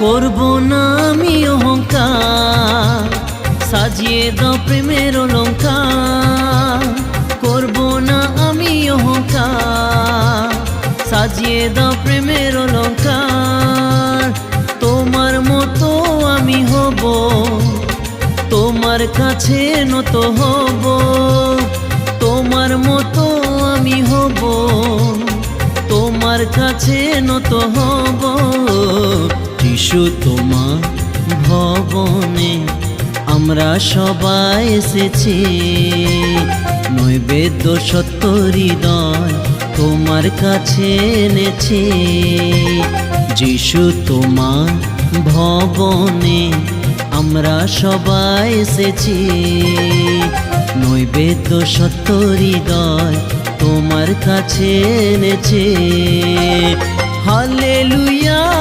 করব না আমি অহংকার, সাজিয়ে দাও প্রেমের অলংকার। করব না আমি অহংকার, সাজিয়ে দাও প্রেমের অলংকার। তোমার মতো আমি হব, তোমার কাছে নত হব। তোমার মতো আমি হব, তোমার কাছে নত হব। যিশু তোমার ভবনে আমরা সবাই এসেছি, নৈবেদ্য সত্য হৃদয় তোমার কাছে এনেছি। যিশু তোমার ভবনে আমরা সবাই এসেছি, নৈবেদ্য সত্য হৃদয় তোমার কাছে এনেছি। হালেলুয়া।